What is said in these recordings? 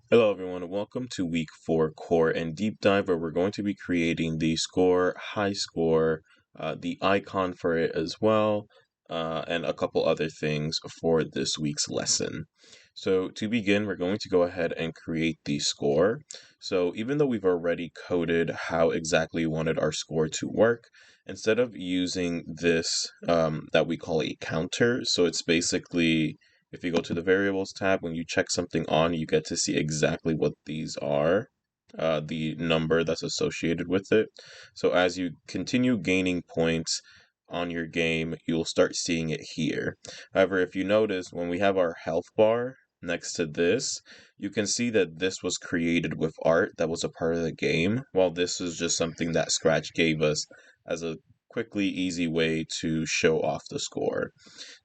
Hello everyone, and welcome to week 4 core and deep dive, where we're going to be creating the score, high score, the icon for it as well, and a couple other things for this week's lesson. So to begin, we're going to go ahead and create the score. So even though we've already coded how exactly we wanted our score to work, instead of using this that we call a counter, so it's basically, if you go to the variables tab, when you check something on, you get to see exactly what these are, the number that's associated with it. So as you continue gaining points on your game, you'll start seeing it here. However, if you notice, when we have our health bar next to this, you can see that this was created with art that was a part of the game, while this is just something that Scratch gave us as a quickly, easy way to show off the score.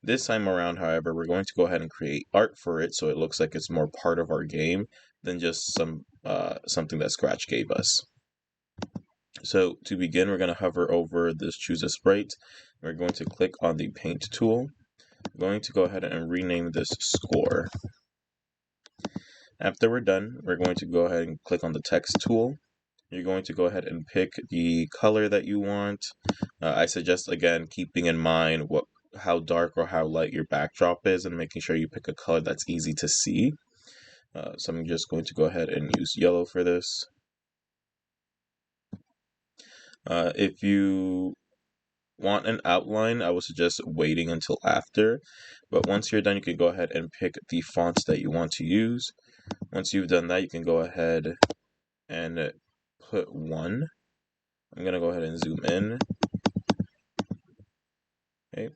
This time around, however, we're going to go ahead and create art for it so it looks like it's more part of our game than just something that Scratch gave us. So to begin, we're going to hover over this choose a sprite. We're going to click on the paint tool. We're going to go ahead and rename this score. After we're done, we're going to go ahead and click on the text tool. You're going to go ahead and pick the color that you want. I suggest, again, keeping in mind how dark or how light your backdrop is and making sure you pick a color that's easy to see. So I'm just going to go ahead and use yellow for this. If you want an outline, I would suggest waiting until after. But once you're done, you can go ahead and pick the fonts that you want to use. Once you've done that, you can go ahead and put 1. I'm going to go ahead and zoom in. Okay.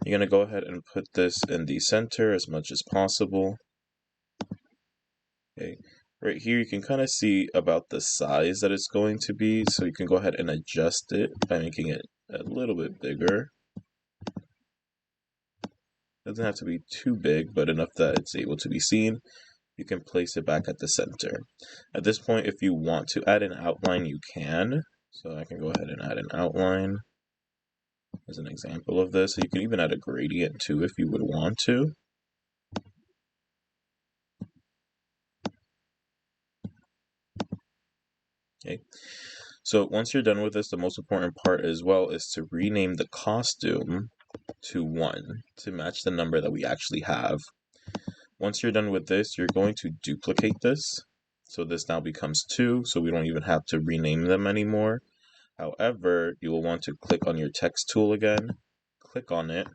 You're going to go ahead and put this in the center as much as possible. Okay. Right here, you can kind of see about the size that it's going to be, so you can go ahead and adjust it by making it a little bit bigger. Doesn't have to be too big, but enough that it's able to be seen. You can place it back at the center. At this point, if you want to add an outline, you can. So I can go ahead and add an outline as an example of this. So you can even add a gradient too if you would want to. Okay. So once you're done with this, the most important part as well is to rename the costume to 1 to match the number that we actually have. Once you're done with this, you're going to duplicate this. So this now becomes 2, so we don't even have to rename them anymore. However, you will want to click on your text tool again, click on it,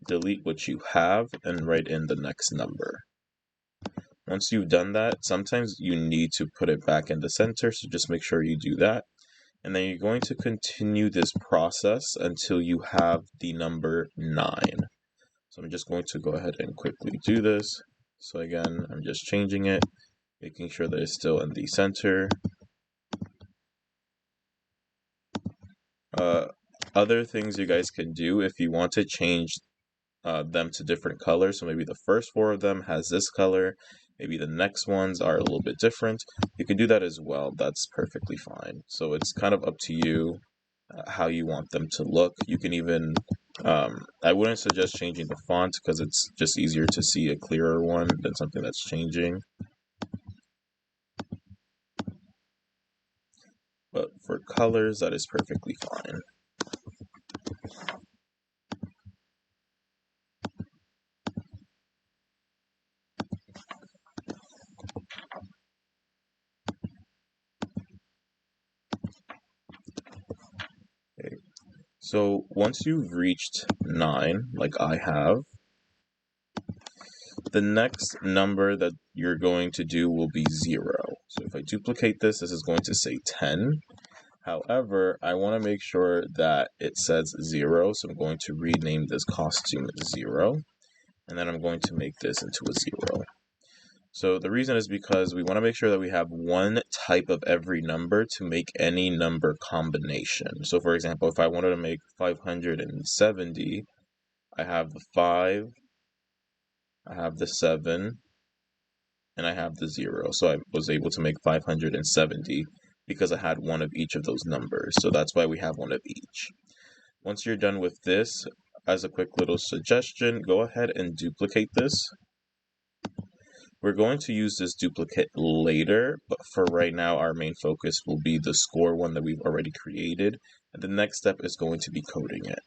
delete what you have, and write in the next number. Once you've done that, sometimes you need to put it back in the center, so just make sure you do that. And then you're going to continue this process until you have the number 9. So I'm just going to go ahead and quickly do this. So again, I'm just changing it, making sure that it's still in the center. Other things you guys can do if you want to change them to different colors. So maybe the first 4 of them has this color. Maybe the next ones are a little bit different. You can do that as well. That's perfectly fine. So it's kind of up to you how you want them to look. You can even, I wouldn't suggest changing the font because it's just easier to see a clearer one than something that's changing. But for colors, that is perfectly fine. Okay. So once you've reached 9, like I have, the next number that you're going to do will be 0. So if I duplicate this, this is going to say 10. However, I want to make sure that it says 0, so I'm going to rename this costume 0, and then I'm going to make this into a 0. So the reason is because we want to make sure that we have one type of every number to make any number combination. So for example, if I wanted to make 570, I have the 5, I have the 7, and I have the 0. So I was able to make 570 because I had one of each of those numbers. So that's why we have one of each. Once you're done with this, as a quick little suggestion, go ahead and duplicate this. We're going to use this duplicate later, but for right now, our main focus will be the score one that we've already created. And the next step is going to be coding it.